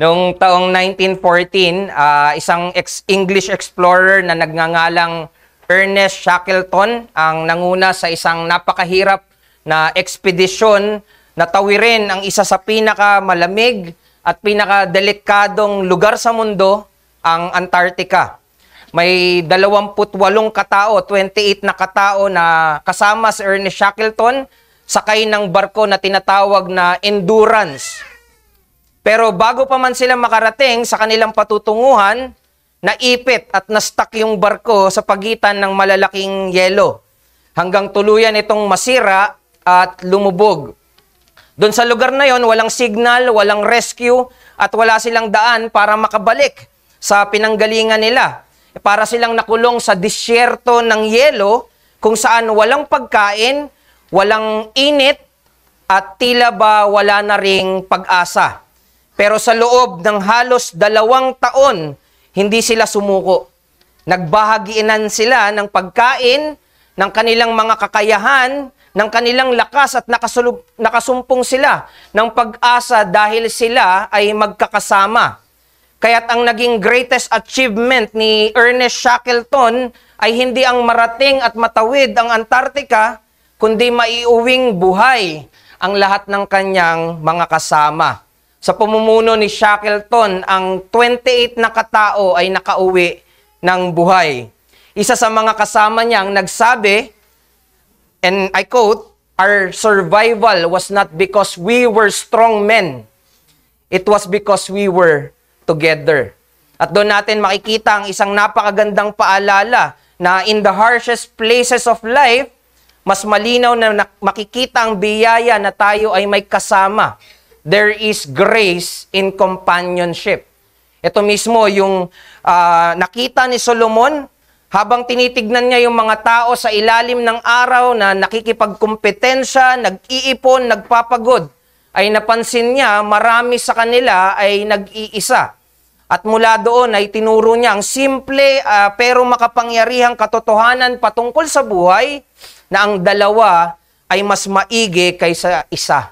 Noong taong 1914, isang English explorer na nagngangalang Ernest Shackleton ang nanguna sa isang napakahirap na ekspedisyon na tawirin ang isa sa pinakamalamig at pinakadelikadong lugar sa mundo, ang Antarctica. May 28 katao, 28 na katao na kasama si Ernest Shackleton, sakay ng barko na tinatawag na Endurance. Pero bago pa man sila makarating sa kanilang patutunguhan, naipit at na-stuck yung barko sa pagitan ng malalaking yelo hanggang tuluyan itong masira at lumubog. Doon sa lugar na yon, walang signal, walang rescue at wala silang daan para makabalik sa pinanggalingan nila. Para silang nakulong sa disyerto ng yelo kung saan walang pagkain, walang init at tila ba wala na ring pag-asa. Pero sa loob ng halos 2 taon, hindi sila sumuko. Nagbahagiinan sila ng pagkain, ng kanilang mga kakayahan, ng kanilang lakas at nakasumpong sila ng pag-asa dahil sila ay magkakasama. Kaya't ang naging greatest achievement ni Ernest Shackleton ay hindi ang marating at matawid ang Antarctica, kundi maiuwing buhay ang lahat ng kanyang mga kasama. Sa pamumuno ni Shackleton, ang 28 na katao ay nakauwi ng buhay. Isa sa mga kasama niyang nagsabi, and I quote, "Our survival was not because we were strong men. It was because we were together." At doon natin makikita ang isang napakagandang paalala na in the harshest places of life, mas malinaw na makikita ang biyaya na tayo ay may kasama. There is grace in companionship. Ito mismo yung nakita ni Solomon habang tinitignan niya yung mga tao sa ilalim ng araw na nakikipagkumpetensya, nag-iipon, nagpapagod, ay napansin niya marami sa kanila ay nag-iisa. At mula doon ay tinuro niya ang simple pero makapangyarihang katotohanan patungkol sa buhay na ang dalawa ay mas maigi kaysa isa.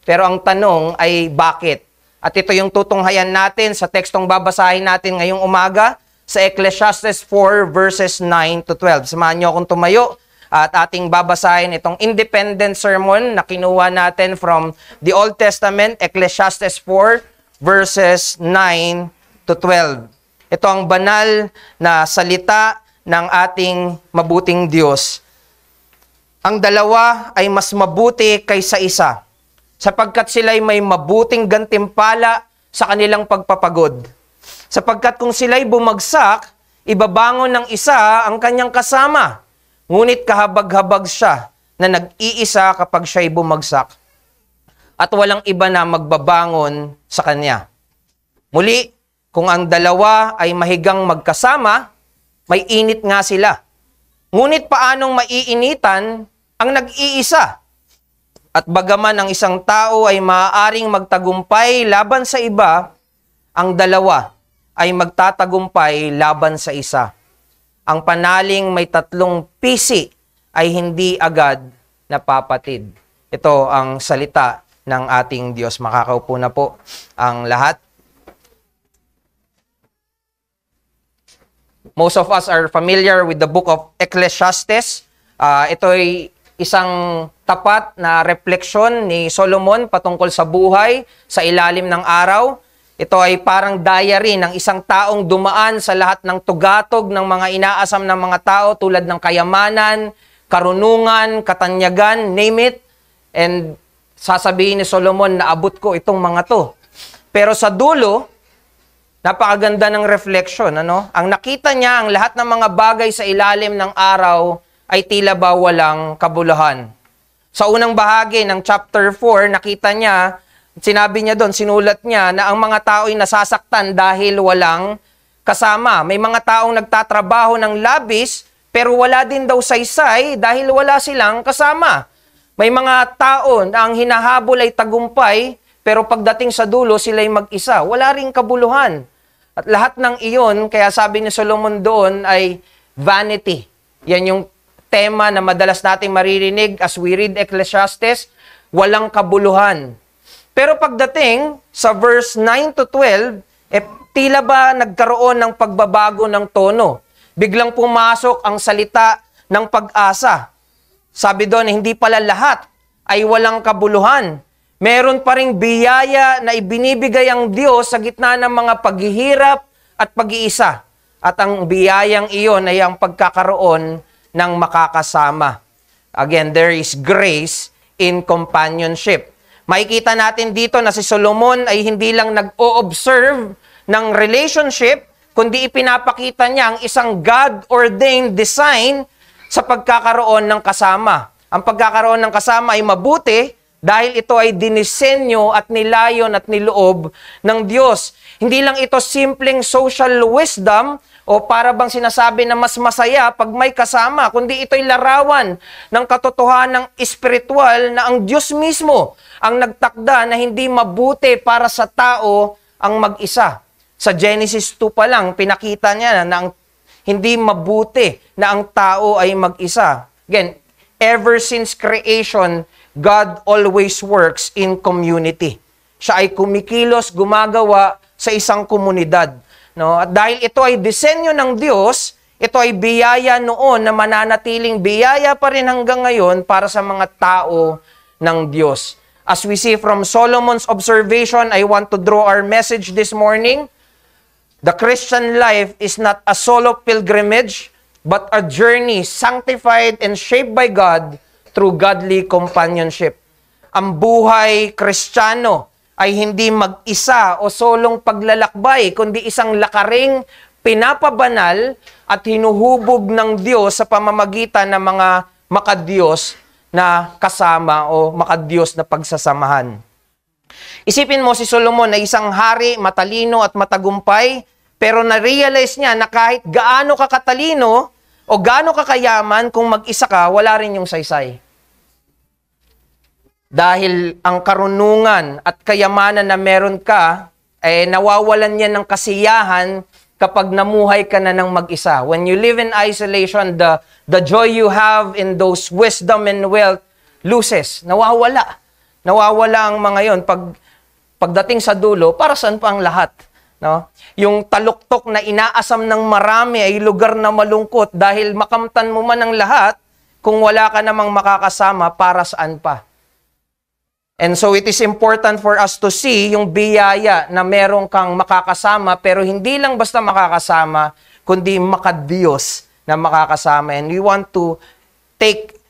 Pero ang tanong ay bakit? At ito yung tutunghayan natin sa tekstong babasahin natin ngayong umaga sa Ecclesiastes 4 verses 9 to 12. Samahan niyo akong tumayo at ating babasahin itong independent sermon na kinuha natin from the Old Testament, Ecclesiastes 4 verses 9 to 12. Ito ang banal na salita ng ating mabuting Diyos. Ang dalawa ay mas mabuti kaysa isa, sapagkat sila'y may mabuting gantimpala sa kanilang pagpapagod. Sapagkat kung sila'y bumagsak, ibabangon ng isa ang kanyang kasama. Ngunit kahabag-habag siya na nag-iisa kapag siya'y bumagsak. At walang iba na magbabangon sa kanya. Muli, kung ang dalawa ay mahigang magkasama, may init nga sila. Ngunit paanong maiinitan ang nag-iisa? At bagaman ang isang tao ay maaaring magtagumpay laban sa iba, ang dalawa ay magtatagumpay laban sa isa. Ang panaling may 3 pisi ay hindi agad napapatid. Ito ang salita ng ating Diyos. Makakaupo na po ang lahat. Most of us are familiar with the book of Ecclesiastes. Ito ay isang tapat na refleksyon ni Solomon patungkol sa buhay sa ilalim ng araw. Ito ay parang diary ng isang taong dumaan sa lahat ng tugatog ng mga inaasam ng mga tao tulad ng kayamanan, karunungan, katanyagan, name it. And sasabihin ni Solomon na abot ko itong mga to. Pero sa dulo, napakaganda ng reflection. Ang nakita niya, ang lahat ng mga bagay sa ilalim ng araw ay tila ba walang kabuluhan. Sa unang bahagi ng chapter 4, nakita niya, sinabi niya doon, sinulat niya na ang mga tao ay nasasaktan dahil walang kasama. May mga taong nagtatrabaho ng labis, pero wala din daw saysay dahil wala silang kasama. May mga tao na ang hinahabol ay tagumpay, pero pagdating sa dulo, sila'y mag-isa. Wala ring kabuluhan. At lahat ng iyon, kaya sabi ni Solomon doon ay vanity. Yan yung tema na madalas nating maririnig as we read Ecclesiastes, walang kabuluhan. Pero pagdating sa verse 9 to 12, tila ba nagkaroon ng pagbabago ng tono? Biglang pumasok ang salita ng pag-asa. Sabi doon, hindi pala lahat ay walang kabuluhan. Meron pa ring biyaya na ibinibigay ang Diyos sa gitna ng mga paghihirap at pag-iisa. At ang biyayang iyon ay ang pagkakaroon ng makakasama. Again, there is grace in companionship. Makikita natin dito na si Solomon ay hindi lang nag-o-observe ng relationship, kundi ipinapakita niya ang isang God-ordained design sa pagkakaroon ng kasama. Ang pagkakaroon ng kasama ay mabuti dahil ito ay dinisenyo at nilayon at niloob ng Diyos. Hindi lang ito simpleng social wisdom o para bang sinasabi na mas masaya pag may kasama, kundi ito'y larawan ng katotohanang espiritual na ang Diyos mismo ang nagtakda na hindi mabuti para sa tao ang mag-isa. Sa Genesis 2 pa lang, pinakita niya na hindi mabuti na ang tao ay mag-isa. Again, ever since creation, God always works in community. Siya ay kumikilos, gumagawa sa isang komunidad. No? At dahil ito ay disenyo ng Diyos, ito ay biyaya noon na mananatiling biyaya pa rin hanggang ngayon para sa mga tao ng Diyos. As we see from Solomon's observation, I want to draw our message this morning. The Christian life is not a solo pilgrimage, but a journey sanctified and shaped by God through godly companionship. Ang buhay Kristiyano ay hindi mag-isa o solong paglalakbay, kundi isang lakaring pinapabanal at hinuhubog ng Diyos sa pamamagitan ng mga makadiyos na kasama o makadiyos na pagsasamahan. Isipin mo si Solomon na isang hari, matalino at matagumpay, pero na-realize niya na kahit gaano ka katalino o gaano ka kayaman, kung mag-isa ka, wala rin yung saysay. Dahil ang karunungan at kayamanan na meron ka, nawawalan niya ng kasiyahan kapag namuhay ka na ng mag-isa. When you live in isolation, the joy you have in those wisdom and wealth loses. Nawawala. Nawawala ang mga yon. Pagdating sa dulo, para saan pa ang lahat? No? Yung taluktok na inaasam ng marami ay lugar na malungkot dahil makamtan mo man ang lahat, kung wala ka namang makakasama, para saan pa? And so it is important for us to see yung biyaya na meron kang makakasama, pero hindi lang basta makakasama, kundi makadiyos na makakasama. And we want to take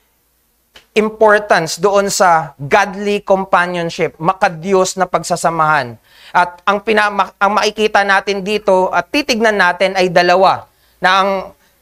importance doon sa godly companionship, makadiyos na pagsasamahan. At ang makikita natin dito at titignan natin ay dalawa, na ang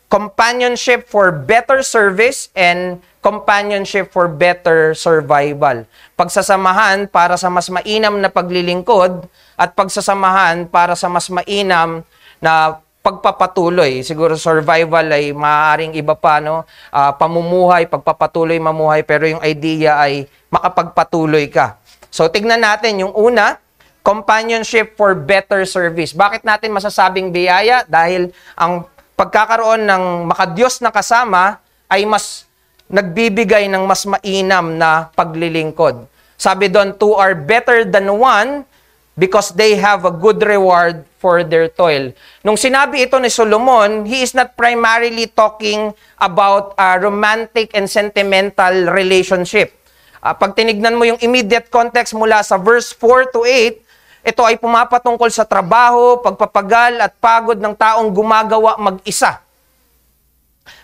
companionship for better service and companionship for better survival. Pagsasamahan para sa mas mainam na paglilingkod at pagsasamahan para sa mas mainam na pagpapatuloy. Siguro survival ay maaaring iba pa, no? Pamumuhay, pagpapatuloy mamuhay, pero yung idea ay makapagpatuloy ka. So tignan natin yung una, companionship for better service. Bakit natin masasabing biyaya? Dahil ang pagkakaroon ng makadiyos na kasama ay mas nagbibigay ng mas mainam na paglilingkod. Sabi doon, two are better than one because they have a good reward for their toil. Nung sinabi ito ni Solomon, he is not primarily talking about a romantic and sentimental relationship. Pag tinignan mo yung immediate context mula sa verse 4 to 8, ito ay pumapatungkol sa trabaho, pagpapagal at pagod ng taong gumagawa mag-isa.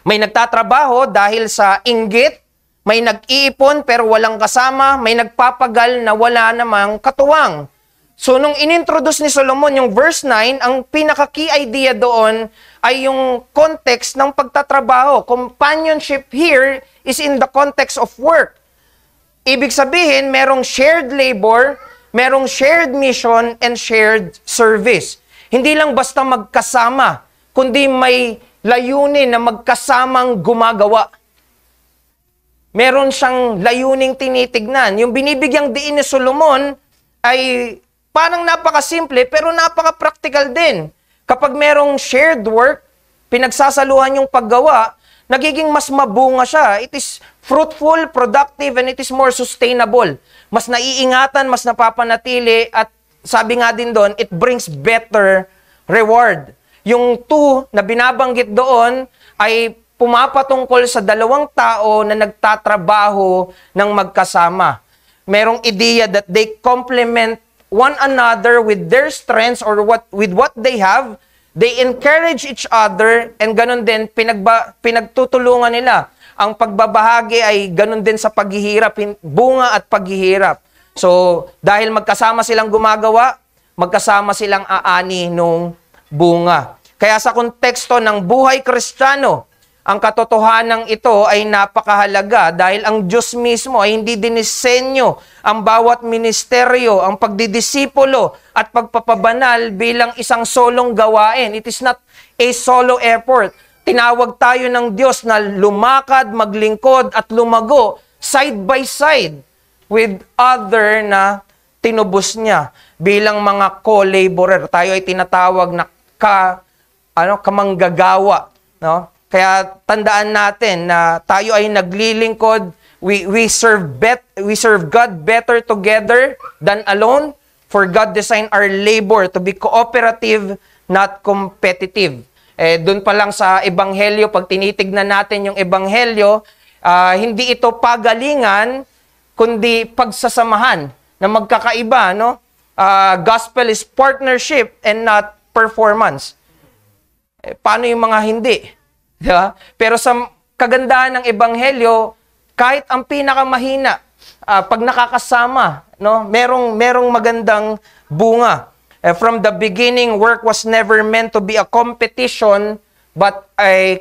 May nagtatrabaho dahil sa inggit, may nag-iipon pero walang kasama, may nagpapagal na wala namang katuwang. So nung inintroduce ni Solomon yung verse 9, ang pinaka-key idea doon ay yung context ng pagtatrabaho. Companionship here is in the context of work. Ibig sabihin, merong shared labor, merong shared mission, and shared service. Hindi lang basta magkasama, kundi may layunin na magkasamang gumagawa. Meron siyang layuning tinitignan. Yung binibigyang diin ni Solomon ay parang napakasimple pero napaka-practical din. Kapag merong shared work, pinagsasaluhan yung paggawa, nagiging mas mabunga siya. It is fruitful, productive, and it is more sustainable. Mas naiingatan, mas napapanatili, at sabi nga din doon, it brings better reward. Yung two na binabanggit doon ay pumapatungkol sa dalawang tao na nagtatrabaho ng magkasama. Merong ideya that they complement one another with their strengths or with what they have. They encourage each other, and ganun din pinagtutulungan nila. Ang pagbabahagi ay ganun din sa paghihirap, bunga at paghihirap. So, dahil magkasama silang gumagawa, magkasama silang aani nung bunga. Kaya sa konteksto ng buhay Kristiyano, ang katotohanan ito ay napakahalaga dahil ang Diyos mismo ay hindi dinisenyo ang bawat ministeryo, ang pagdidisipulo at pagpapabanal bilang isang solong gawain. It is not a solo effort. Tinawag tayo ng Diyos na lumakad, maglingkod at lumago side by side with other na tinubos niya bilang mga co-laborer. Tayo ay tinatawag na kamanggagawa, no? Kaya tandaan natin na tayo ay naglilingkod, we serve God better together than alone, for God designed our labor to be cooperative, not competitive. Doon pa lang sa ebanghelyo, pag tinitignan natin yung ebanghelyo, hindi ito pagalingan, kundi pagsasamahan na magkakaiba, no? Gospel is partnership and not performance. Paano yung mga hindi? Diba? Pero sa kagandahan ng ebanghelyo, kahit ang pinakamahina, pag nakakasama, no, merong magandang bunga. From the beginning, work was never meant to be a competition, but a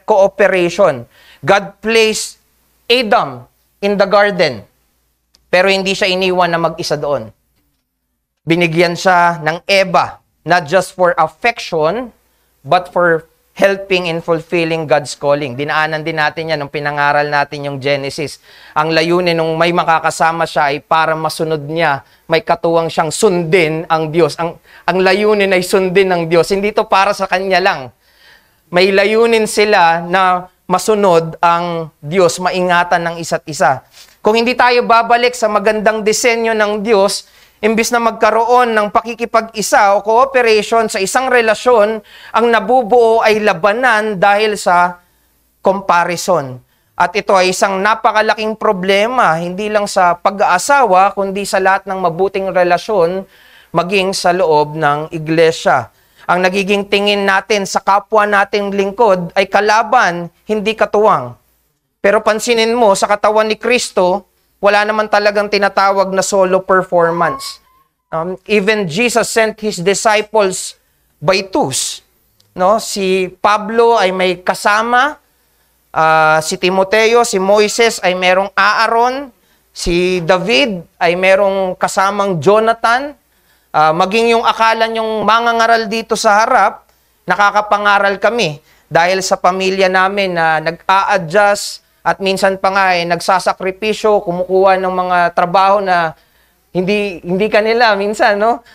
cooperation. God placed Adam in the garden, pero hindi siya iniwan na mag-isa doon. Binigyan siya ng Eva, not just for affection, but for helping in fulfilling God's calling. Dinaanan din natin yan nung pinangaral natin yung Genesis. Ang layunin nung may makakasama siya ay para masunod niya, may katuwang siyang sundin ang Diyos. Ang layunin ay sundin ng Diyos. Hindi to para sa kanya lang. May layunin sila na masunod ang Diyos, maingatan ng isa't isa. Kung hindi tayo babalik sa magandang disenyo ng Diyos, imbis na magkaroon ng pakikipag-isa o cooperation sa isang relasyon, ang nabubuo ay labanan dahil sa comparison. At ito ay isang napakalaking problema, hindi lang sa pag-aasawa, kundi sa lahat ng mabuting relasyon, maging sa loob ng iglesia. Ang nagiging tingin natin sa kapwa nating lingkod ay kalaban, hindi katuwang. Pero pansinin mo, sa katawan ni Kristo, wala naman talagang tinatawag na solo performance. Even Jesus sent His disciples by twos. No? Si Pablo ay may kasama, si Timoteo, si Moises ay merong Aaron, si David ay merong kasamang Jonathan, maging yung akala nyong mangangaral dito sa harap, nakakapangaral kami dahil sa pamilya namin na nag-a-adjust, at minsan pa nga nagsasakripisyo, kumukuha ng mga trabaho na hindi kanila minsan, no?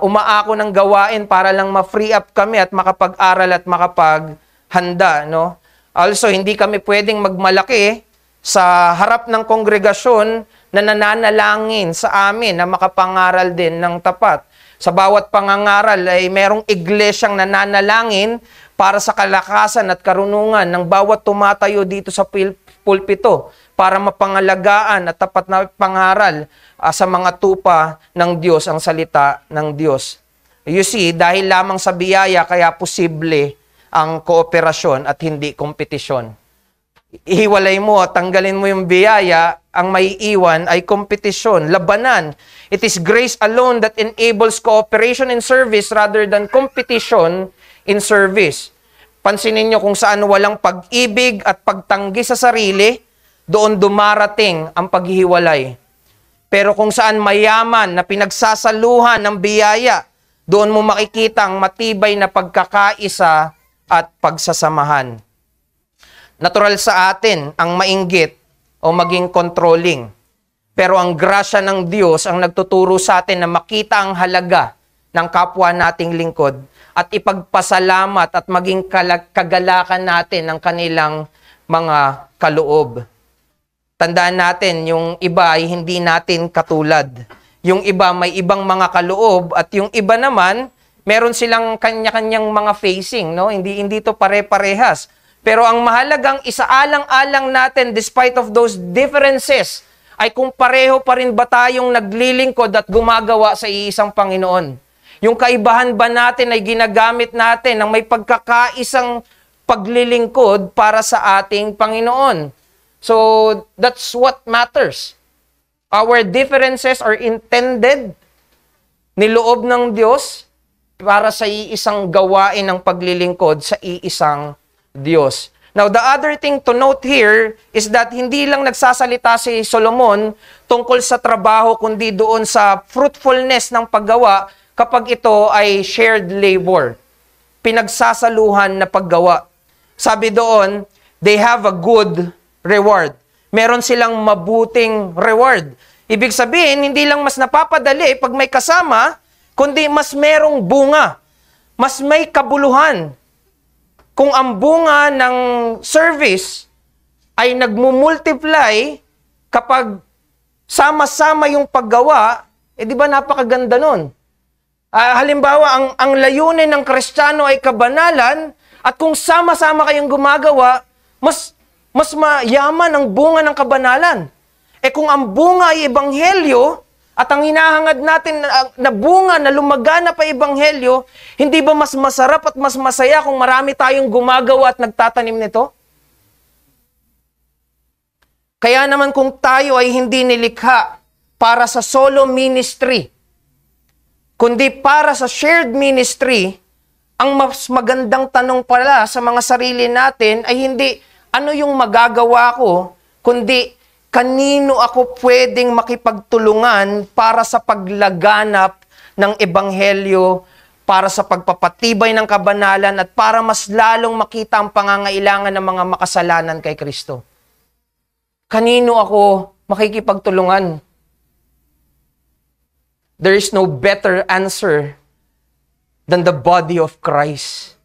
Umaako ng gawain para lang ma-free up kami at makapag-aral at makapaghanda, no? Also, hindi kami pwedeng magmalaki sa harap ng kongregasyon na nananalangin sa amin na makapangaral din ng tapat. Sa bawat pangangaral ay merong iglesyang nananalangin para sa kalakasan at karunungan ng bawat tumatayo dito sa pulpito para mapangalagaan at tapat na pangaral sa mga tupa ng Diyos, ang salita ng Diyos. You see, dahil lamang sa biyaya kaya posible ang kooperasyon at hindi kompetisyon. Ihiwalay mo at tanggalin mo yung biyaya, ang maiiwan ay kompetisyon, labanan. It is grace alone that enables cooperation in service rather than competition in service. Pansinin nyo kung saan walang pag-ibig at pagtanggi sa sarili, doon dumarating ang paghihiwalay. Pero kung saan mayaman na pinagsasaluhan ng biyaya, doon mo makikita ang matibay na pagkakaisa at pagsasamahan. Natural sa atin ang mainggit o maging controlling. Pero ang grasya ng Diyos ang nagtuturo sa atin na makita ang halaga ng kapwa nating lingkod at ipagpasalamat at maging kagalakan natin ng kanilang mga kaloob. Tandaan natin, yung iba ay hindi natin katulad. Yung iba may ibang mga kaloob at yung iba naman, meron silang kanya-kanyang mga facing, no? Hindi to pare-parehas. Pero ang mahalagang isaalang-alang natin despite of those differences ay kung pareho pa rin ba tayong naglilingkod at gumagawa sa iisang Panginoon. Yung kaibahan ba natin ay ginagamit natin ng may pagkakaisang paglilingkod para sa ating Panginoon. So, that's what matters. Our differences are intended niloob ng Diyos para sa iisang gawain ng paglilingkod sa iisang Diyos. Now, the other thing to note here is that hindi lang nagsasalita si Solomon tungkol sa trabaho, kundi doon sa fruitfulness ng paggawa kapag ito ay shared labor. Pinagsasaluhan na paggawa. Sabi doon, they have a good reward. Meron silang mabuting reward. Ibig sabihin, hindi lang mas napapadali pag may kasama, kundi mas merong bunga. Mas may kabuluhan. Kung ang bunga ng service ay nagmumultiply kapag sama-sama yung paggawa, di ba napakaganda nun? Halimbawa, ang layunin ng Kristiyano ay kabanalan at kung sama-sama kayong gumagawa, mas mayaman ang bunga ng kabanalan. Kung ang bunga ay ebanghelyo, at ang hinahangad natin na bunga na lumagana pa ebanghelyo, hindi ba mas masarap at mas masaya kung marami tayong gumagawa at nagtatanim nito? Kaya naman kung tayo ay hindi nilikha para sa solo ministry, kundi para sa shared ministry, ang mas magandang tanong pala sa mga sarili natin ay hindi ano yung magagawa ko, kundi kanino ako pwedeng makipagtulungan para sa paglaganap ng ebanghelyo, para sa pagpapatibay ng kabanalan, at para mas lalong makita ang pangangailangan ng mga makasalanan kay Kristo. Kanino ako makikipagtulungan? There is no better answer than the body of Christ.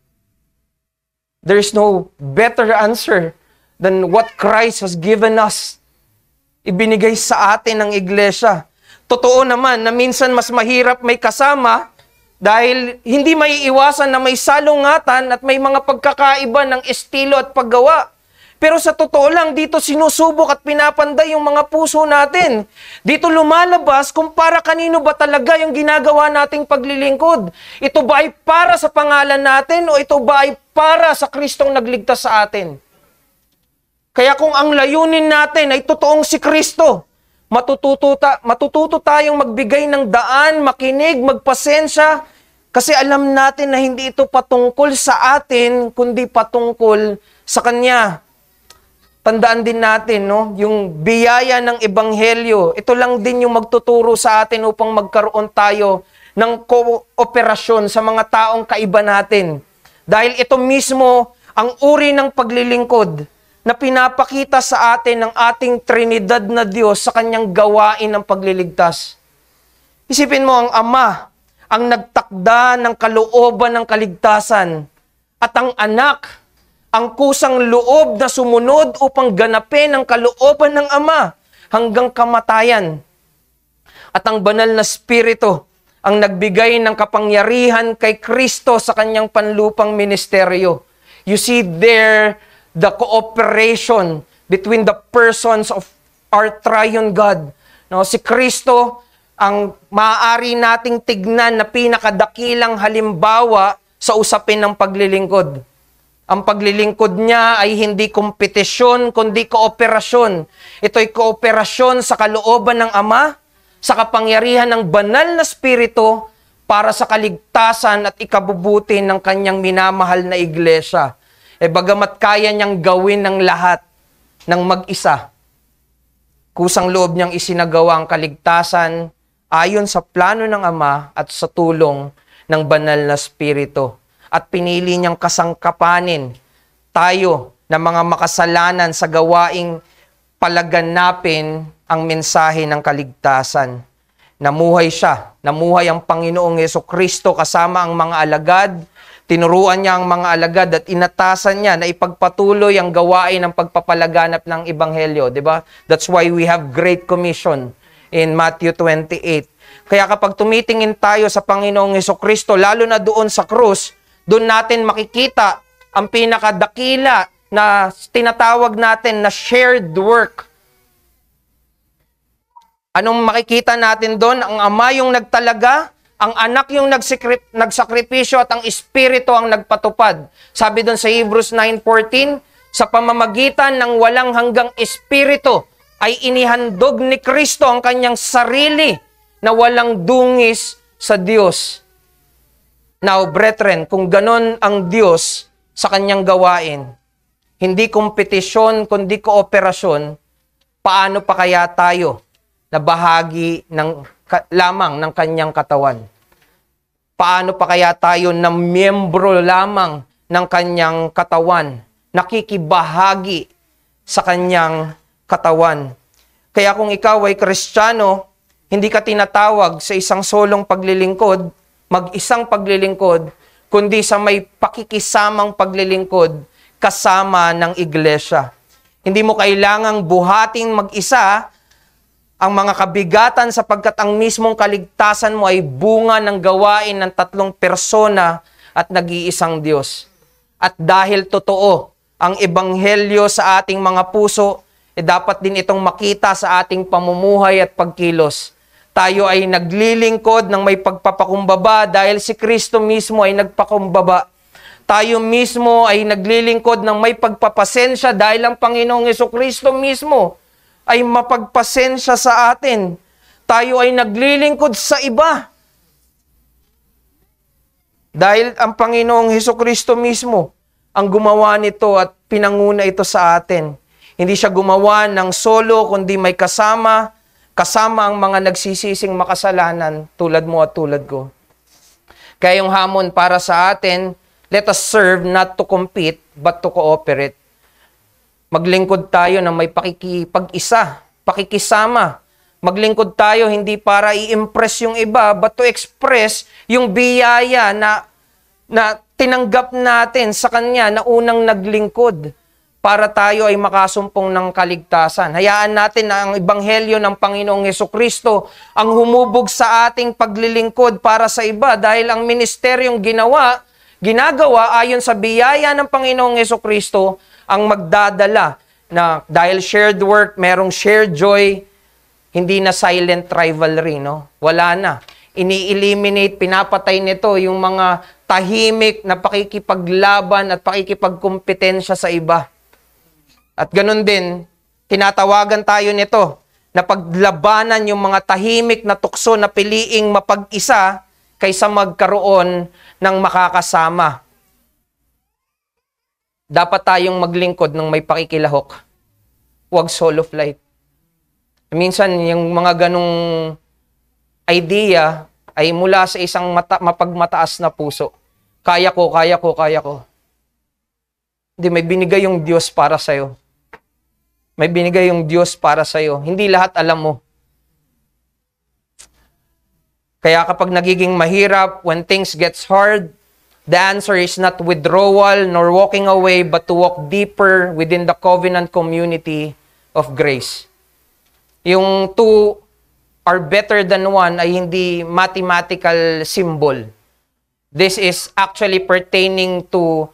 There is no better answer than what Christ has given us. Ibinigay sa atin ng iglesia. Totoo naman na minsan mas mahirap may kasama dahil hindi may iwasan na may salungatan at may mga pagkakaiba ng estilo at paggawa. Pero sa totoo lang, dito sinusubok at pinapanday yung mga puso natin. Dito lumalabas kung para kanino ba talaga yung ginagawa nating paglilingkod. Ito ba ay para sa pangalan natin o ito ba ay para sa Kristong nagligtas sa atin? Kaya kung ang layunin natin ay totoong si Kristo, matututo tayong magbigay ng daan, makinig, magpasensya, kasi alam natin na hindi ito patungkol sa atin, kundi patungkol sa Kanya. Tandaan din natin, no? Yung biyaya ng ebanghelyo, ito lang din yung magtuturo sa atin upang magkaroon tayo ng kooperasyon sa mga taong kaiba natin. Dahil ito mismo ang uri ng paglilingkod na pinapakita sa atin ng ating Trinidad na Diyos sa Kanyang gawain ng pagliligtas. Isipin mo, ang Ama, ang nagtakda ng kalooban ng kaligtasan, at ang Anak, ang kusang loob na sumunod upang ganapin ang kalooban ng Ama hanggang kamatayan. At ang banal na Espiritu, ang nagbigay ng kapangyarihan kay Kristo sa Kanyang panlupang ministeryo. You see there, the cooperation between the persons of our triune God. No, si Kristo ang maaari nating tignan na pinakadakilang halimbawa sa usapin ng paglilingkod. Ang paglilingkod niya ay hindi kompetisyon, kundi kooperasyon. Ito'y kooperasyon sa kalooban ng Ama, sa kapangyarihan ng banal na Espiritu para sa kaligtasan at ikabubuti ng Kanyang minamahal na iglesia. Bagamat kaya niyang gawin ng lahat ng mag-isa, kusang loob niyang isinagawa ang kaligtasan ayon sa plano ng Ama at sa tulong ng banal na Espiritu. At pinili niyang kasangkapanin tayo na mga makasalanan sa gawaing palaganapin ang mensahe ng kaligtasan. Namuhay siya. Namuhay ang Panginoong Hesukristo kasama ang mga alagad. Tinuruan niya ang mga alagad at inatasan niya na ipagpatuloy ang gawain ng pagpapalaganap ng Ebanghelyo. Diba? That's why we have Great Commission in Matthew 28. Kaya kapag tumitingin tayo sa Panginoong Hesukristo, lalo na doon sa krus, doon natin makikita ang pinakadakila na tinatawag natin na shared work. Anong makikita natin doon? Ang Ama yung nagtalaga, ang Anak yung nagsakripisyo at ang Espiritu ang nagpatupad. Sabi doon sa Hebrews 9:14, sa pamamagitan ng walang hanggang Espiritu ay inihandog ni Kristo ang kanyang sarili na walang dungis sa Diyos. Now, brethren, kung ganon ang Diyos sa kanyang gawain, hindi kompetisyon kundi kooperasyon, paano pa kaya tayo na bahagi lamang ng kanyang katawan? Paano pa kaya tayo na miyembro lamang ng kanyang katawan, nakikibahagi sa kanyang katawan? Kaya kung ikaw ay Kristiyano, hindi ka tinatawag sa isang solong paglilingkod, mag-isang paglilingkod, kundi sa may pakikisamang paglilingkod kasama ng iglesia. Hindi mo kailangang buhating mag-isa ang mga kabigatan sapagkat ang mismong kaligtasan mo ay bunga ng gawain ng tatlong persona at nag-iisang Diyos. At dahil totoo ang ebanghelyo sa ating mga puso, dapat din itong makita sa ating pamumuhay at pagkilos. Tayo ay naglilingkod ng may pagpapakumbaba dahil si Kristo mismo ay nagpakumbaba. Tayo mismo ay naglilingkod ng may pagpapasensya dahil ang Panginoong Hesukristo mismo ay mapagpasensya sa atin. Tayo ay naglilingkod sa iba. Dahil ang Panginoong Hesukristo mismo ang gumawa nito at pinanguna ito sa atin. Hindi siya gumawa ng solo, kundi may kasama ang mga nagsisising makasalanan tulad mo at tulad ko. Kaya yung hamon para sa atin, let us serve not to compete, but to cooperate. Maglingkod tayo na may pakikipag-isa, pakikisama. Maglingkod tayo hindi para i-impress yung iba, but to express yung biyaya na tinanggap natin sa Kanya na unang naglingkod para tayo ay makasumpong ng kaligtasan. Hayaan natin na ang Ebanghelyo ng Panginoong Hesukristo ang humubog sa ating paglilingkod para sa iba dahil ang ministeryong ginagawa ayon sa biyaya ng Panginoong Hesukristo ang magdadala na dahil shared work, merong shared joy, hindi na silent rivalry, no? Wala na. Ini-eliminate, pinapatay nito yung mga tahimik na pakikipaglaban at pakikipagkompetensya sa iba. At ganun din, tinatawagan tayo nito na paglabanan yung mga tahimik na tukso na piliing mapag-isa kaysa magkaroon ng makakasama. Dapat tayong maglingkod ng may pakikilahok. Huwag solo flight. Minsan, yung mga ganong idea ay mula sa isang mapagmataas na puso. Kaya ko. Hindi, may binigay yung Diyos para sa'yo. May binigay yung Diyos para sa'yo. Hindi lahat alam mo. Kaya kapag nagiging mahirap, when things gets hard, the answer is not withdrawal nor walking away, but to walk deeper within the covenant community of grace. Yung two are better than one ay hindi mathematical symbol. This is actually pertaining to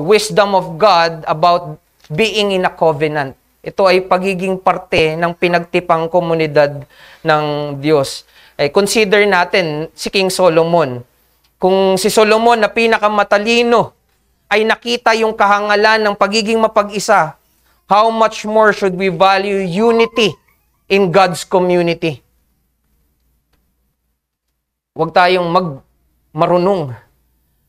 wisdom of God about being in a covenant. Ito ay pagiging parte ng pinagtipang komunidad ng Diyos. Consider natin si King Solomon. Kung si Solomon na pinakamatalino ay nakita yung kahangalan ng pagiging mapag-isa, how much more should we value unity in God's community? Huwag tayong marunong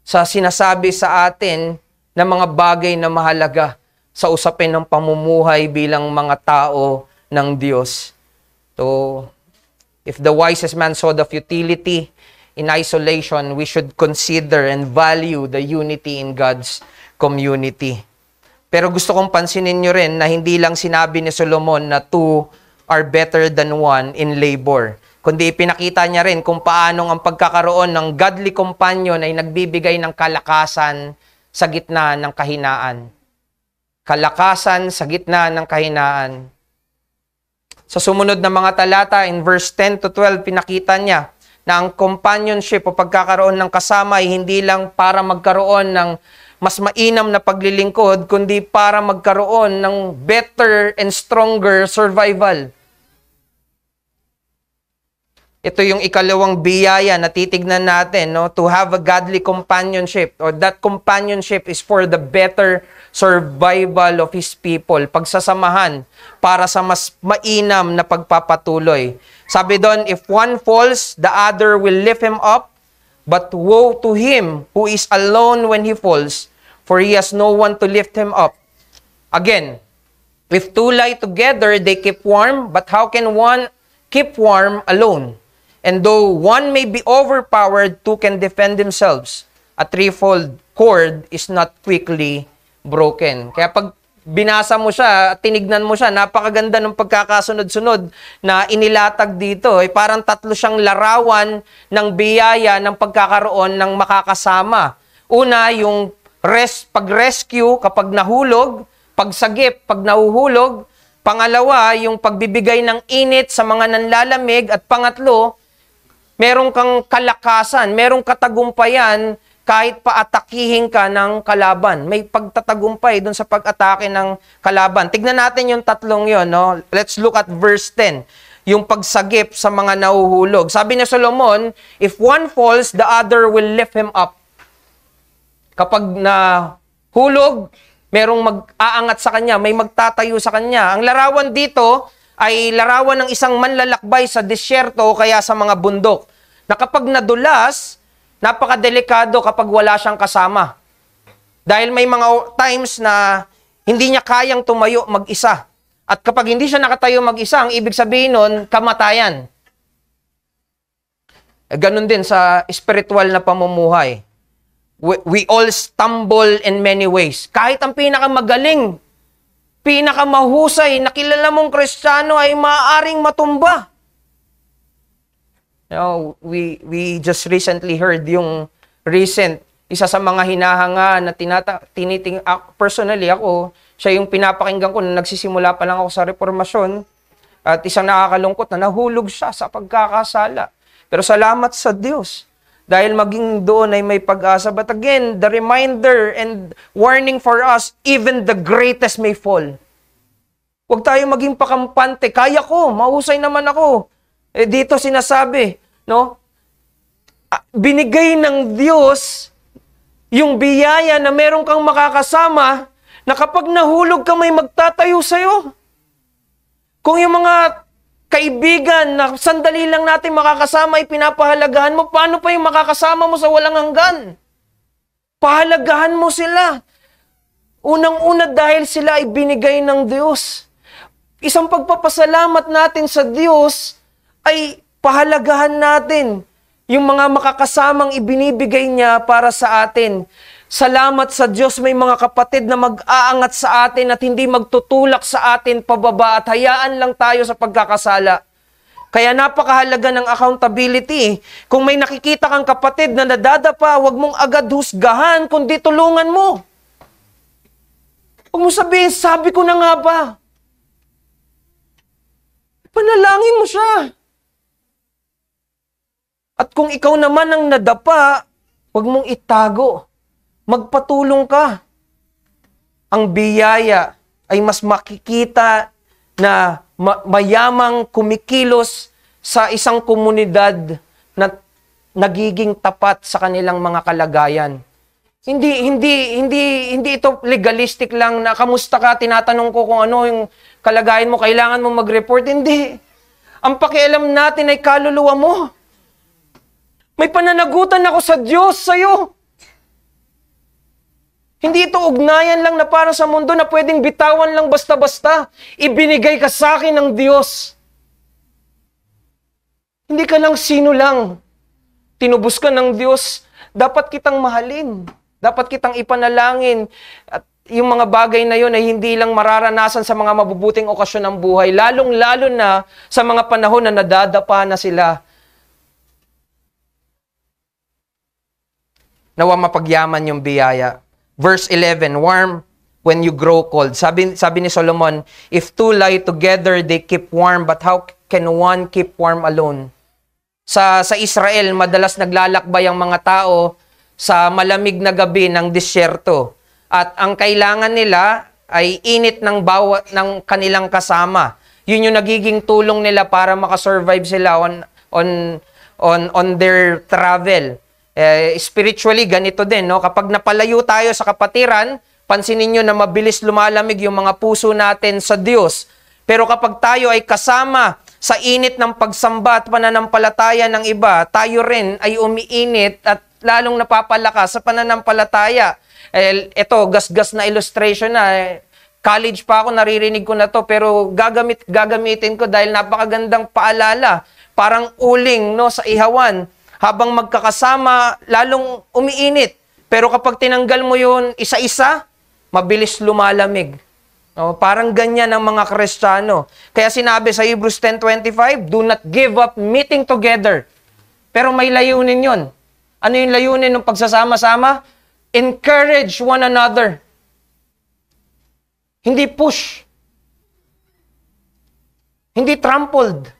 sa sinasabi sa atin na mga bagay na mahalaga sa usapin ng pamumuhay bilang mga tao ng Diyos. So, if the wisest man saw the futility in isolation, we should consider and value the unity in God's community. Pero gusto kong pansinin nyo rin na hindi lang sinabi ni Solomon na two are better than one in labor, kundi ipinakita niya rin kung paano ang pagkakaroon ng godly companion ay nagbibigay ng kalakasan sa gitna ng kahinaan. Kalakasan sa gitna ng kahinaan. Sa sumunod na mga talata, in verse 10 to 12, pinakita niya na ang companionship o pagkakaroon ng kasama ay hindi lang para magkaroon ng mas mainam na paglilingkod, kundi para magkaroon ng better and stronger survival. Ito yung ikalawang biyaya na titignan natin, no? To have a godly companionship, or that companionship is for the better survival of His people. Pagsasamahan para sa mas mainam na pagpapatuloy. Sabi doon, if one falls, the other will lift him up, but woe to him who is alone when he falls, for he has no one to lift him up. Again, if two lie together, they keep warm, but how can one keep warm alone? And though one may be overpowered, two can defend themselves. A threefold cord is not quickly broken. Kaya pag binasa mo siya, tinignan mo siya, napakaganda ng pagkakasunod-sunod na inilatag dito. Parang tatlo siyang larawan ng biyaya ng pagkakaroon ng makakasama. Una, yung pag-rescue kapag nahulog, pagsagip pag nahuhulog. Pangalawa, yung pagbibigay ng init sa mga nanlalamig. At pangatlo, merong kang kalakasan, merong katagumpayan kahit paatakihin ka ng kalaban. May pagtatagumpay dun sa pag-atake ng kalaban. Tignan natin yung tatlong yon, no? Let's look at verse 10. Yung pagsagip sa mga nahuhulog. Sabi ni Solomon, if one falls, the other will lift him up. Kapag nahulog, merong mag-aangat sa kanya, may magtatayo sa kanya. Ang larawan dito ay larawan ng isang manlalakbay sa disyerto o kaya sa mga bundok. Na kapag nadulas, napakadelikado kapag wala siyang kasama. Dahil may mga times na hindi niya kayang tumayo mag-isa. At kapag hindi siya nakatayo mag-isa, ang ibig sabihin nun, kamatayan. Ganun din sa spiritual na pamumuhay. We all stumble in many ways. Kahit ang pinakamagaling, pinakamahusay na kilala mong Kristiyano ay maaaring matumba. We just recently heard yung isa sa mga hinahanga na personally ako, siya yung pinapakinggan ko na nagsisimula pa lang ako sa reformasyon at isang nakakalungkot na nahulog siya sa pagkakasala. Pero salamat sa Diyos dahil maging doon ay may pag-asa. But again, the reminder and warning for us, even the greatest may fall. Huwag tayo maging pakampante. Kaya ko, mahusay naman ako. Dito sinasabi, no? Binigay ng Diyos yung biyaya na meron kang makakasama na kapag nahulog ka may magtatayo sa'yo. Kung yung mga kaibigan na sandali lang natin makakasama ay pinapahalagahan mo, paano pa yung makakasama mo sa walang hanggan? Pahalagahan mo sila. Unang-una dahil sila ay binigay ng Diyos. Isang pagpapasalamat natin sa Diyos ay pahalagahan natin yung mga makakasamang ibinibigay niya para sa atin. Salamat sa Diyos, may mga kapatid na mag-aangat sa atin at hindi magtutulak sa atin pababa at hayaan lang tayo sa pagkakasala. Kaya napakahalaga ng accountability. Kung may nakikita kang kapatid na nadadapa, huwag mong agad husgahan, kundi tulungan mo. Huwag mo sabihin, sabi ko na nga ba? Panalangin mo siya. At kung ikaw naman ang nadapa, huwag mong itago. Magpatulong ka. Ang biyaya ay mas makikita na mayamang kumikilos sa isang komunidad na nagiging tapat sa kanilang mga kalagayan. Hindi ito legalistic lang na kamusta ka, tinatanong ko kung ano yung kalagayan mo, kailangan mo mag-report. Hindi. Ang pakialam natin ay kaluluwa mo. May pananagutan ako sa Diyos sa'yo. Hindi ito ugnayan lang na para sa mundo na pwedeng bitawan lang basta-basta. Ibinigay ka sa akin ng Diyos. Hindi ka lang sino lang. Tinubos ka ng Diyos. Dapat kitang mahalin. Dapat kitang ipanalangin. At yung mga bagay na yun ay hindi lang mararanasan sa mga mabubuting okasyon ng buhay, lalong-lalo na sa mga panahon na nadadapa na sila. Nawa mapagyaman yung biyaya. Verse 11, warm when you grow cold. Sabi ni Solomon, if two lie together, they keep warm, but how can one keep warm alone? Sa Israel, madalas naglalakbay ang mga tao sa malamig na gabi ng disyerto. At ang kailangan nila ay init ng kanilang kasama. Yun yung nagiging tulong nila para makasurvive sila on their travel. Spiritually, ganito din, no? Kapag napalayo tayo sa kapatiran, pansinin nyo na mabilis lumalamig yung mga puso natin sa Diyos. Pero kapag tayo ay kasama sa init ng pagsamba at pananampalataya ng iba, tayo rin ay umiinit at lalong napapalakas sa pananampalataya. Ito, gasgas na illustration na. College pa ako, naririnig ko na to, pero gagamitin ko dahil napakagandang paalala. Parang uling, no, sa ihawan. Habang magkakasama, lalong umiinit. Pero kapag tinanggal mo yun isa-isa, mabilis lumalamig. No, parang ganyan ang mga Kristiyano. Kaya sinabi sa Hebrews 10:25, do not give up meeting together. Pero may layunin yun. Ano yung layunin ng pagsasama-sama? Encourage one another. Hindi push. Hindi trampled.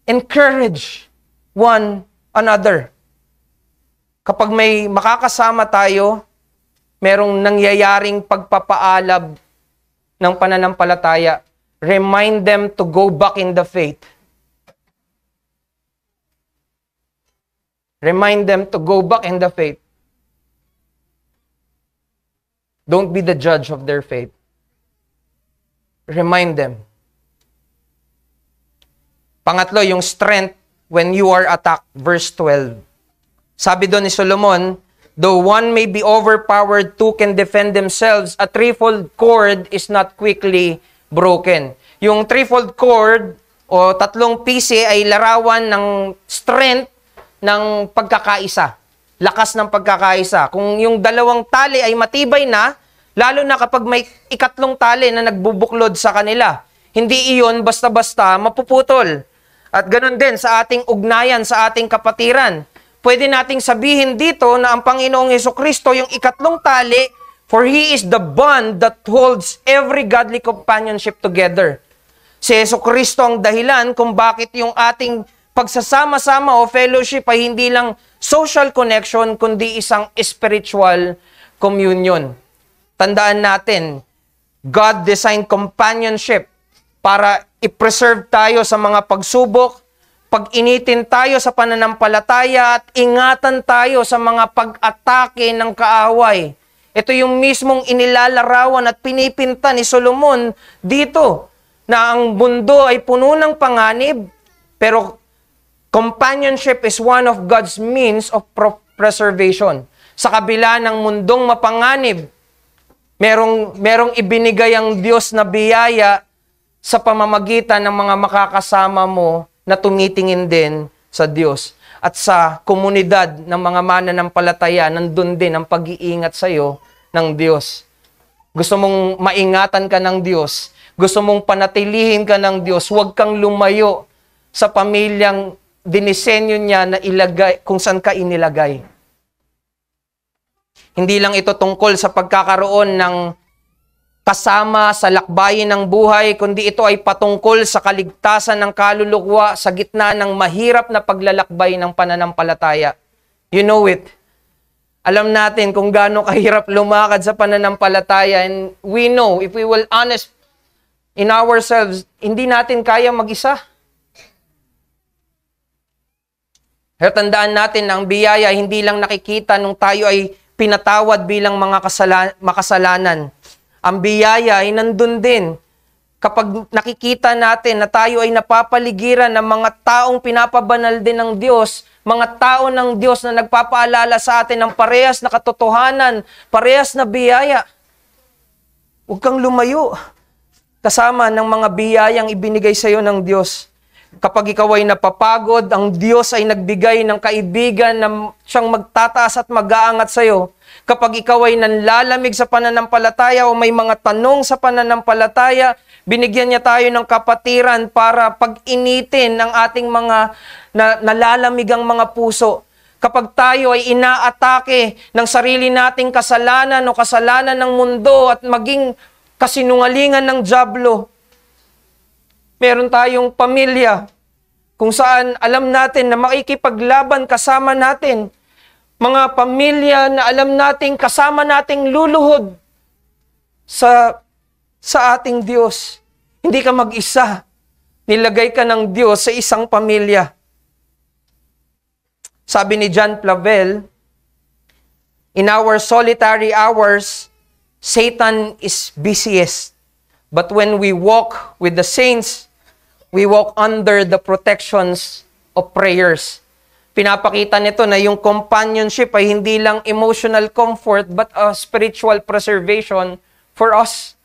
Encourage one another. Kapag may makakasama tayo, merong nangyayaring pagpapaalab ng pananampalataya, remind them to go back in the faith. Remind them to go back in the faith. Don't be the judge of their faith. Remind them. Pangatlo, yung strength when you are attacked. Verse 12. Sabi doon ni Solomon, though one may be overpowered, two can defend themselves. A threefold cord is not quickly broken. Yung threefold cord o tatlong pisi ay larawan ng strength ng pagkakaisa. Lakas ng pagkakaisa. Kung yung dalawang tali ay matibay na, lalo na kapag may ikatlong tali na nagbubuklod sa kanila, hindi iyon basta-basta mapuputol. At ganun din sa ating ugnayan, sa ating kapatiran. Pwede nating sabihin dito na ang Panginoong Hesukristo yung ikatlong tali, for He is the bond that holds every godly companionship together. Si Hesukristo ang dahilan kung bakit yung ating pagsasama-sama o fellowship ay hindi lang social connection, kundi isang spiritual communion. Tandaan natin, God designed companionship para i-preserve tayo sa mga pagsubok, pag-initin tayo sa pananampalataya at ingatan tayo sa mga pag-atake ng kaaway. Ito yung mismong inilalarawan at pinipinta ni Solomon dito na ang mundo ay puno ng panganib, pero companionship is one of God's means of preservation. Sa kabila ng mundong mapanganib, merong ibinigay ang Diyos na biyaya sa pamamagitan ng mga makakasama mo na tumitingin din sa Diyos. At sa komunidad ng mga mananampalataya, nandun din ang pag-iingat sa iyo ng Diyos. Gusto mong maingatan ka ng Diyos, gusto mong panatilihin ka ng Diyos, huwag kang lumayo sa pamilyang dinisenyo niya na ilagay, kung saan ka inilagay. Hindi lang ito tungkol sa pagkakaroon ng kasama sa lakbayin ng buhay, kundi ito ay patungkol sa kaligtasan ng kaluluwa sa gitna ng mahirap na paglalakbay ng pananampalataya. You know it. Alam natin kung gaano kahirap lumakad sa pananampalataya, and we know, if we will honest in ourselves, hindi natin kaya mag-isa. Pero tandaan natin na ang biyaya hindi lang nakikita nung tayo ay pinatawad bilang mga makasalanan. Ang biyaya ay nandun din kapag nakikita natin na tayo ay napapaligiran ng mga taong pinapabanal din ng Diyos, mga tao ng Diyos na nagpapaalala sa atin ng parehas na katotohanan, parehas na biyaya. Huwag kang lumayo kasama ng mga biyayang ibinigay sa iyo ng Diyos. Kapag ikaw ay napapagod, ang Diyos ay nagbigay ng kaibigan na siyang magtataas at mag-aangat sa iyo. Kapag ikaw ay nanlalamig sa pananampalataya o may mga tanong sa pananampalataya, binigyan niya tayo ng kapatiran para pag-initin ang ating mga nalalamigang mga puso. Kapag tayo ay inaatake ng sarili nating kasalanan o kasalanan ng mundo at maging kasinungalingan ng dyablo, meron tayong pamilya kung saan alam natin na makikipaglaban kasama natin. Mga pamilya na alam nating kasama nating luluhod sa ating Diyos. Hindi ka mag-isa. Nilagay ka ng Diyos sa isang pamilya. Sabi ni John Flavel, in our solitary hours, Satan is busiest. But when we walk with the saints, we walk under the protections of prayers. Pinapakita nito na yung companionship ay hindi lang emotional comfort but a spiritual preservation for us.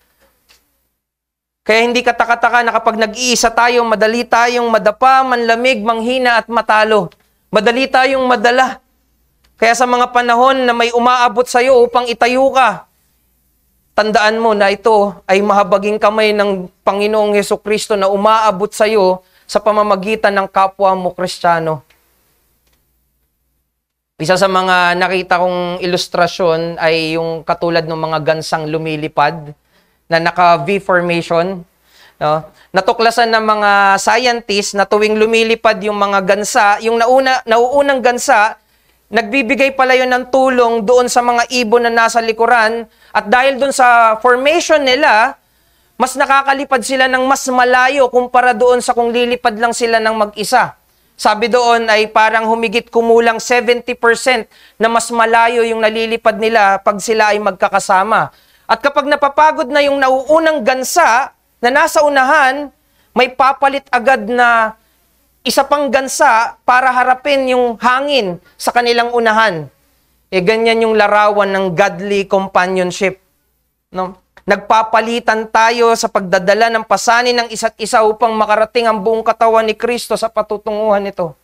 Kaya hindi katakataka na kapag nag-iisa tayo, madali tayong madapa, manlamig, manghina at matalo. Madali tayong madala. Kaya sa mga panahon na may umaabot sa iyo upang itayo ka, tandaan mo na ito ay mahabaging kamay ng Panginoong Hesukristo na umaabot sa iyo sa pamamagitan ng kapwa mo Kristiyano. Isa sa mga nakita kong ilustrasyon ay yung katulad ng mga gansang lumilipad na naka-V formation. No? Natuklasan ng mga scientists na tuwing lumilipad yung mga gansa, yung nauunang gansa, nagbibigay pala yun ng tulong doon sa mga ibon na nasa likuran at dahil doon sa formation nila, mas nakakalipad sila ng mas malayo kumpara doon sa kung lilipad lang sila ng mag-isa. Sabi doon ay parang humigit kumulang 70% na mas malayo yung nalilipad nila pag sila ay magkakasama. At kapag napapagod na yung nauunang gansa na nasa unahan, may papalit agad na isa pang gansa para harapin yung hangin sa kanilang unahan. Ganyan yung larawan ng godly companionship. No? Nagpapalitan tayo sa pagdadala ng pasanin ng isa't isa upang makarating ang buong katawan ni Kristo sa patutunguhan nito.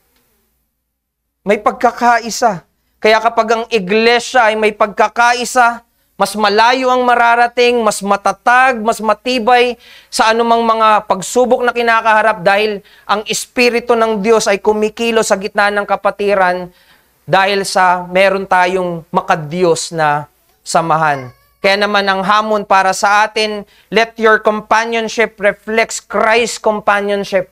May pagkakaisa. Kaya kapag ang iglesia ay may pagkakaisa, mas malayo ang mararating, mas matatag, mas matibay sa anumang mga pagsubok na kinakaharap dahil ang Espiritu ng Diyos ay kumikilo sa gitna ng kapatiran dahil sa meron tayong makadiyos na samahan. Kaya naman ang hamon para sa atin, let your companionship reflects Christ's companionship.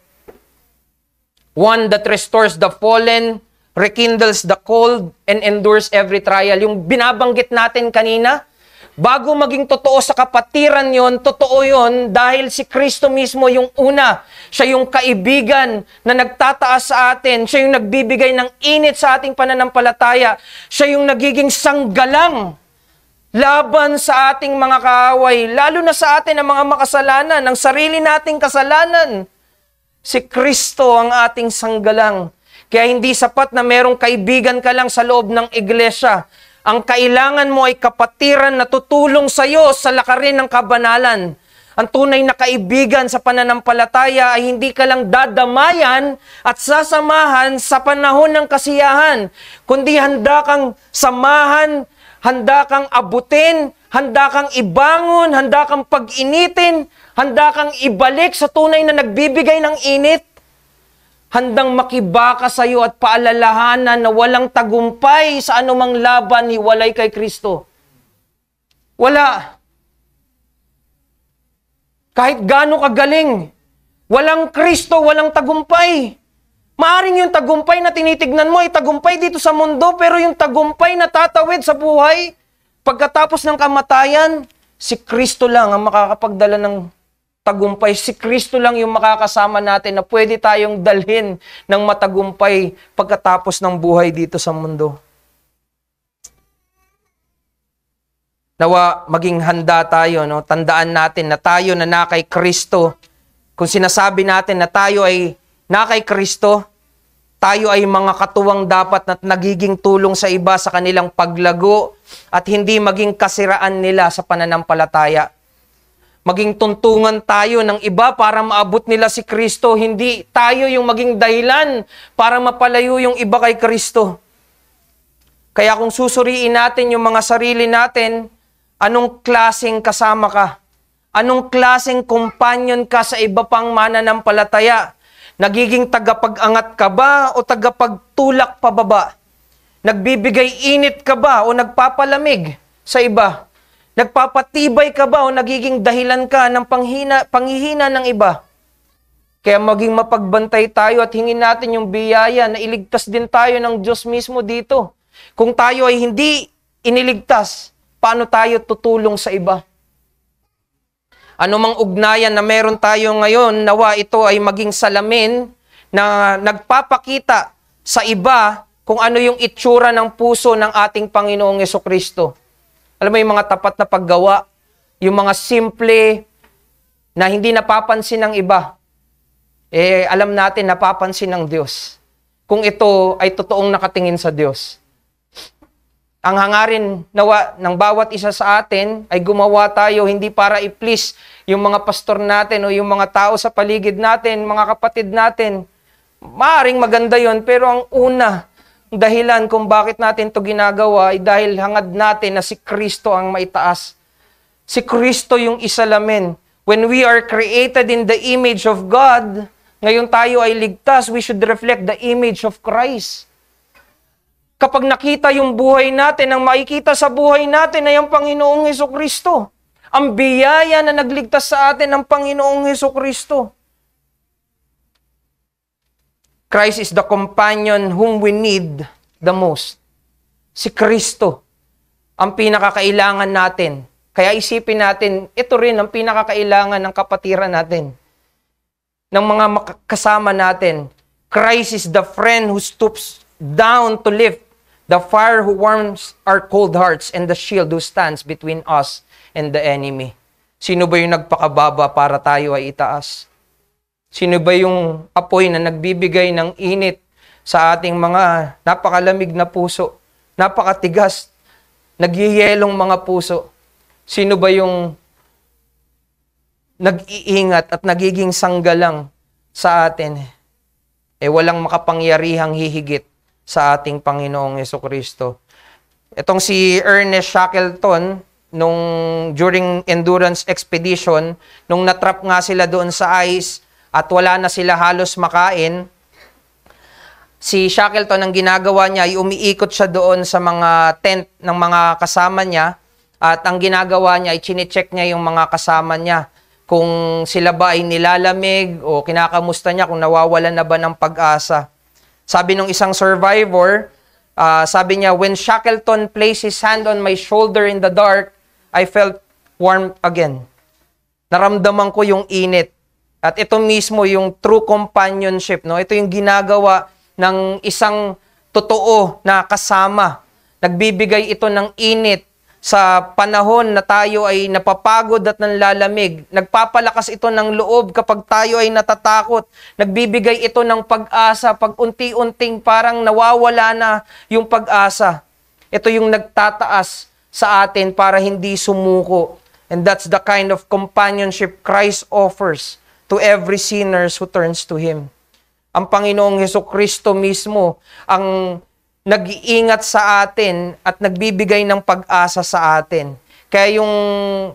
One that restores the fallen, rekindles the cold, and endures every trial. Yung binabanggit natin kanina, bago maging totoo sa kapatiran yon, totoo yon dahil si Kristo mismo yung una. Siya yung kaibigan na nagtataas sa atin. Siya yung nagbibigay ng init sa ating pananampalataya. Siya yung nagiging sanggalang laban sa ating mga kaaway, lalo na sa atin ang mga makasalanan, ang sarili nating kasalanan. Si Kristo ang ating sanggalang. Kaya hindi sapat na merong kaibigan ka lang sa loob ng iglesia. Ang kailangan mo ay kapatiran na tutulong sa iyo sa lakarin ng kabanalan. Ang tunay na kaibigan sa pananampalataya ay hindi ka lang dadamayan at sasamahan sa panahon ng kasiyahan, kundi handa kang samahan, handa kang abutin, handa kang ibangon, handa kang pag-initin, handa kang ibalik sa tunay na nagbibigay ng init. Handang makibaka sa iyo at paalalahanan na walang tagumpay sa anumang laban hiwalay kay Kristo. Wala. Kahit gaano kagaling, walang Kristo, walang tagumpay. Maaring yung tagumpay na tinitignan mo ay tagumpay dito sa mundo, pero yung tagumpay na tatawid sa buhay, pagkatapos ng kamatayan, si Kristo lang ang makakapagdala ng tagumpay. Si Kristo lang yung makakasama natin na pwede tayong dalhin ng matagumpay pagkatapos ng buhay dito sa mundo. Nawa maging handa tayo, no? Tandaan natin na tayo na kay Kristo. Kung sinasabi natin na tayo ay kay Kristo, tayo ay mga katuwang dapat na nagiging tulong sa iba sa kanilang paglago at hindi maging kasiraan nila sa pananampalataya. maging tuntungan tayo ng iba para maabot nila si Kristo. Hindi tayo yung maging dahilan para mapalayo yung iba kay Kristo. Kaya kung susuriin natin yung mga sarili natin, anong klaseng kasama ka? Anong klaseng companion ka sa iba pang mananampalataya? Nagiging tagapag-angat ka ba o tagapagtulak pababa? Nagbibigay init ka ba o nagpapalamig sa iba? Nagpapatibay ka ba o nagiging dahilan ka ng panghihina ng iba? Kaya maging mapagbantay tayo at hingin natin yung biyaya na iligtas din tayo ng Diyos mismo dito. Kung tayo ay hindi iniligtas, paano tayo tutulong sa iba? Ano mang ugnayan na meron tayo ngayon, nawa ito ay maging salamin na nagpapakita sa iba kung ano yung itsura ng puso ng ating Panginoong Jesucristo. Alam mo yung mga tapat na paggawa, yung mga simple na hindi napapansin ng iba, alam natin napapansin ng Diyos. Kung ito ay totoong nakatingin sa Diyos. Ang hangarin nawa ng bawat isa sa atin ay gumawa tayo hindi para i-please yung mga pastor natin o yung mga tao sa paligid natin, mga kapatid natin. Maaring maganda yon, pero ang una, dahilan kung bakit natin to ginagawa ay dahil hangad natin na si Kristo ang maitaas. Si Kristo yung isalamin. When we are created in the image of God, ngayon tayo ay ligtas, we should reflect the image of Christ. Kapag nakita yung buhay natin, ang makikita sa buhay natin ay ang Panginoong Jesucristo. Ang biyaya na nagligtas sa atin ng Panginoong Jesucristo. Christ is the companion whom we need the most. Si Kristo ang pinakakailangan natin. Kaya isipin natin, ito rin ang pinakakailangan ng kapatiran natin. Ng mga kasama natin. Christ is the friend who stoops down to lift, the fire who warms our cold hearts, and the shield who stands between us and the enemy. Sino ba yung nagpakababa para tayo ay itaas? Sino ba yung apoy na nagbibigay ng init sa ating mga napakalamig na puso, napakatigas, nagyeyelong mga puso? Sino ba yung nag-iingat at nagiging sanggalang sa atin? Walang makapangyarihang hihigit sa ating Panginoong Jesucristo. Itong si Ernest Shackleton, during endurance expedition, nung natrap nga sila doon sa ice, at wala na sila halos makain, si Shackleton, ang ginagawa niya ay umiikot siya doon sa mga tent ng mga kasama niya, at ang ginagawa niya ay chine-check niya yung mga kasama niya kung sila ba ay nilalamig o kinakamusta niya kung nawawalan na ba ng pag-asa. Sabi nung isang survivor, sabi niya, when Shackleton placed his hand on my shoulder in the dark, I felt warm again. Naramdaman ko yung init. At ito mismo yung true companionship, no? Ito yung ginagawa ng isang totoo na kasama. Nagbibigay ito ng init sa panahon na tayo ay napapagod at nanlalamig. Nagpapalakas ito ng loob kapag tayo ay natatakot. Nagbibigay ito ng pag-asa pag unti-unting parang nawawala na yung pag-asa. Ito yung nagtataas sa atin para hindi sumuko. And that's the kind of companionship Christ offers to every sinners who turns to Him. Ang Panginoong Jesucristo mismo ang nag-iingat sa atin at nagbibigay ng pag-asa sa atin. Kaya yung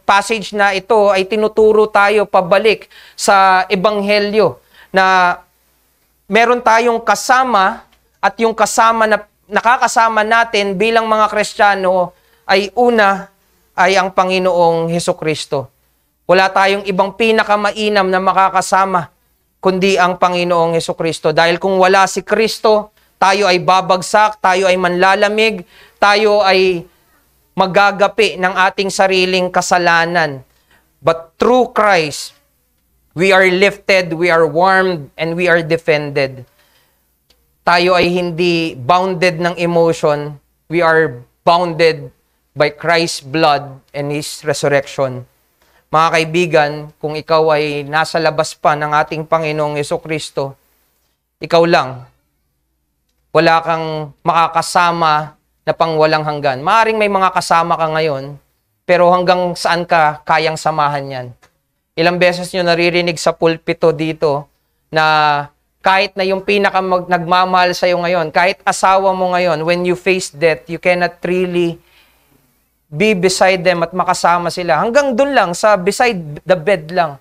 passage na ito ay tinuturo tayo pabalik sa Ebanghelyo na meron tayong kasama at yung kasama na nakakasama natin bilang mga Kristiyano ay una ay ang Panginoong Jesucristo. Wala tayong ibang pinakamainam na makakasama kundi ang Panginoong Jesucristo. Dahil kung wala si Kristo, tayo ay babagsak, tayo ay manlalamig, tayo ay magagapi ng ating sariling kasalanan. But through Christ, we are lifted, we are warmed, and we are defended. Tayo ay hindi bounded ng emotion, we are bounded by Christ's blood and His resurrection. Mga kaibigan, kung ikaw ay nasa labas pa ng ating Panginoong Jesucristo, ikaw lang, wala kang makakasama na pangwalang hanggan. Maaring may mga kasama ka ngayon, pero hanggang saan ka kayang samahan yan? Ilang beses nyo naririnig sa pulpito dito na kahit na yung nagmamahal sa'yo ngayon, kahit asawa mo ngayon, when you face death, you cannot really be beside them at makasama sila. Hanggang dun lang, sa beside the bed lang.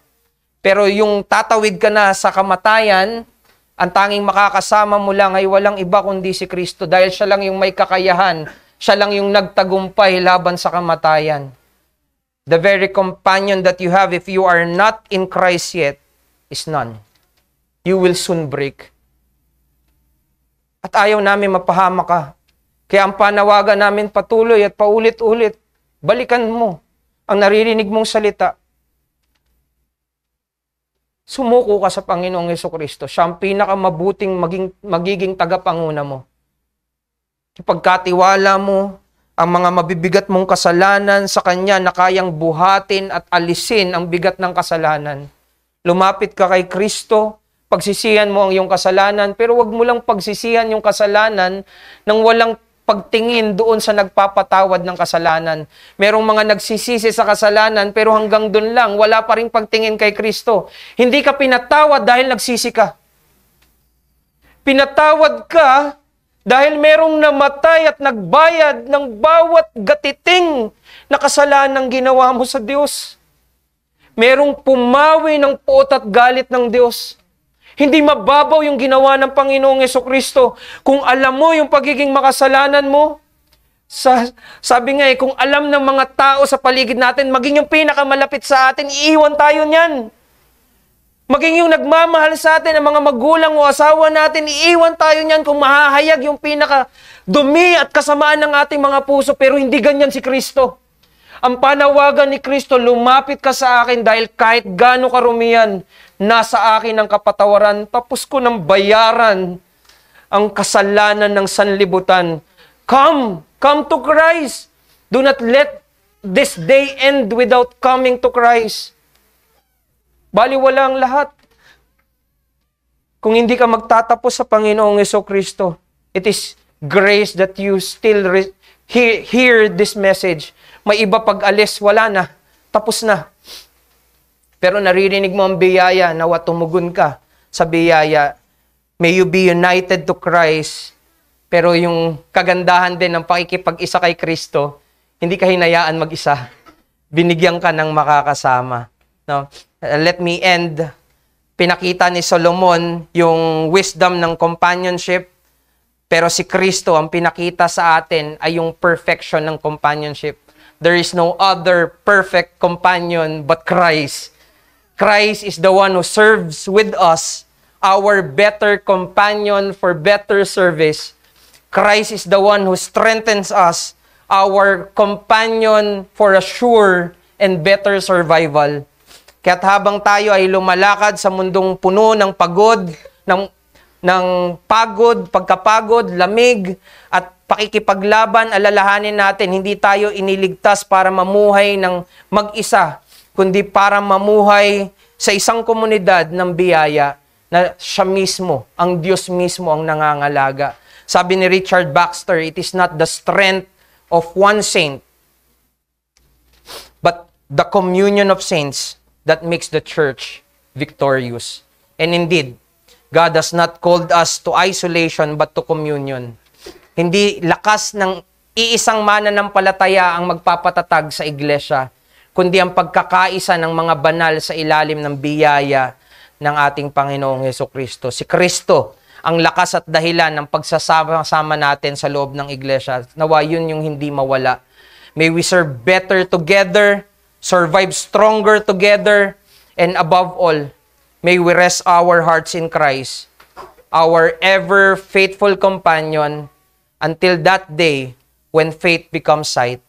Pero yung tatawid ka na sa kamatayan, ang tanging makakasama mo lang ay walang iba kundi si Kristo dahil siya lang yung may kakayahan, siya lang yung nagtagumpay laban sa kamatayan. The very companion that you have if you are not in Christ yet is none. You will soon break. At ayaw namin mapahama ka. Kaya ang panawagan namin patuloy at paulit-ulit, balikan mo ang naririnig mong salita. Sumuko ka sa Panginoong Jesucristo. Siya ang pinakamabuting magiging tagapanguna mo. Ipagkatiwala mo ang mga mabibigat mong kasalanan sa Kanya na kayang buhatin at alisin ang bigat ng kasalanan. Lumapit ka kay Kristo, pagsisihan mo ang iyong kasalanan, pero wag mo lang pagsisihan yung kasalanan nang walang pagtingin doon sa nagpapatawad ng kasalanan. Merong mga nagsisisi sa kasalanan, pero hanggang doon lang, wala pa rin pagtingin kay Kristo. Hindi ka pinatawad dahil nagsisi ka. Pinatawad ka dahil merong namatay at nagbayad ng bawat gatiting na kasalanang ginawa mo sa Diyos. Merong pumawi ng puot at galit ng Diyos. Hindi mababaw yung ginawa ng Panginoong Jesucristo. Kung alam mo yung pagiging makasalanan mo, sabi nga kung alam ng mga tao sa paligid natin, maging yung pinakamalapit sa atin, iiwan tayo niyan. Maging yung nagmamahal sa atin, ang mga magulang o asawa natin, iiwan tayo niyan kung mahahayag yung pinakadumi at kasamaan ng ating mga puso, pero hindi ganyan si Kristo. Ang panawagan ni Kristo, lumapit ka sa akin dahil kahit gaano karumihan, nasa akin ang kapatawaran, tapos ko ng bayaran ang kasalanan ng sanlibutan. Come to Christ. Do not let this day end without coming to Christ. Baliwala ang lahat. Kung hindi ka magtatapos sa Panginoong Jesucristo, it is grace that you still hear this message. May iba pag alis, wala na. Tapos na. Pero naririnig mo ang biyaya, nawa tumugon ka sa biyaya. May you be united to Christ. Pero yung kagandahan din ng pakikipag-isa kay Kristo, hindi ka hinayaan mag-isa. Binigyan ka ng makakasama. No? Let me end. Pinakita ni Solomon yung wisdom ng companionship. Pero si Kristo ang pinakita sa atin ay yung perfection ng companionship. There is no other perfect companion but Christ. Christ is the one who serves with us, our better companion for better service. Christ is the one who strengthens us, our companion for a sure and better survival. Kaya't habang tayo ay lumalakad sa mundong puno ng pagod, ng pagod, pagkapagod, lamig, at pakikipaglaban, alalahanin natin, hindi tayo iniligtas para mamuhay ng mag-isa, kundi para mamuhay sa isang komunidad ng biyaya na siya mismo, ang Diyos mismo ang nangangalaga. Sabi ni Richard Baxter, it is not the strength of one saint, but the communion of saints that makes the church victorious. And indeed, God has not called us to isolation but to communion. Hindi lakas ng iisang mananampalataya ang magpapatatag sa iglesia, kundi ang pagkakaisa ng mga banal sa ilalim ng biyaya ng ating Panginoong Jesucristo. Si Kristo ang lakas at dahilan ng pagsasama-sama natin sa loob ng iglesia. Nawa yun yung hindi mawala. May we serve better together, survive stronger together, and above all, may we rest our hearts in Christ, our ever faithful companion, until that day when faith becomes sight,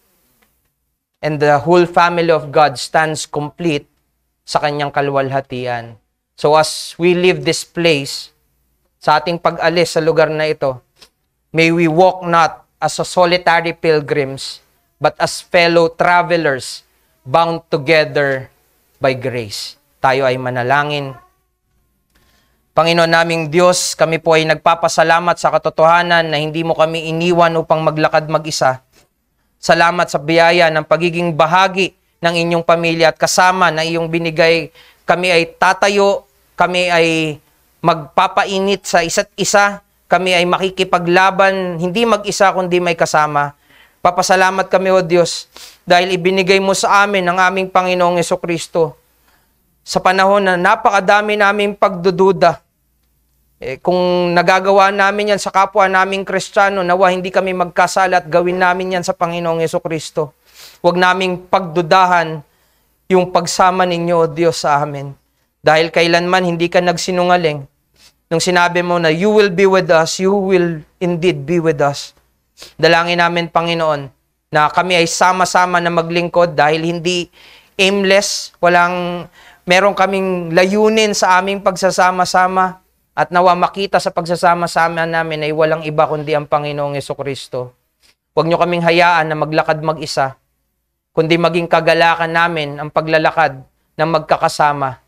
and the whole family of God stands complete sa kanyang kaluwalhatian. So as we leave this place, sa ating pag-alis sa lugar na ito, may we walk not as a solitary pilgrims, but as fellow travelers, bound together by grace. Tayo ay manalangin. Panginoon naming Diyos, kami po ay nagpapasalamat sa katotohanan na hindi mo kami iniwan upang maglakad mag-isa. Salamat sa biyaya ng pagiging bahagi ng inyong pamilya at kasama na iyong binigay. Kami ay tatayo, kami ay magpapainit sa isa't isa, kami ay makikipaglaban, hindi mag-isa kundi may kasama. Papasalamat kami, O Diyos, dahil ibinigay mo sa amin ang aming Panginoong Jesucristo sa panahon na napakadami naming pagdududa. Kung nagagawa namin yan sa kapwa naming Kristiyano, nawa hindi kami magkasala at gawin namin yan sa Panginoong Jesucristo. Huwag naming pagdudahan yung pagsama ninyo, O Diyos, sa amin. Dahil kailanman hindi ka nagsinungaling. Nung sinabi mo na you will be with us, you will indeed be with us. Dalangin namin, Panginoon, na kami ay sama-sama na maglingkod dahil hindi aimless, meron kaming layunin sa aming pagsasama-sama. At nawa makita sa pagsasama-sama namin ay walang iba kundi ang Panginoong Jesucristo. Huwag nyo kaming hayaan na maglakad mag-isa, kundi maging kagalakan namin ang paglalakad ng magkakasama.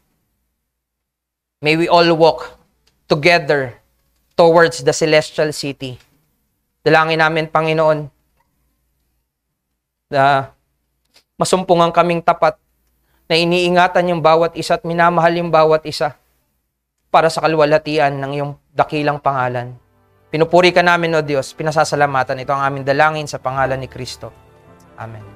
May we all walk together towards the celestial city. Dalangin namin, Panginoon, na masumpungan kaming tapat, na iniingatan yung bawat isa at minamahal yung bawat isa para sa kaluwalhatian ng iyong dakilang pangalan. Pinupuri ka namin, O Diyos, pinasasalamatan. Ito ang aming dalangin sa pangalan ni Kristo. Amen.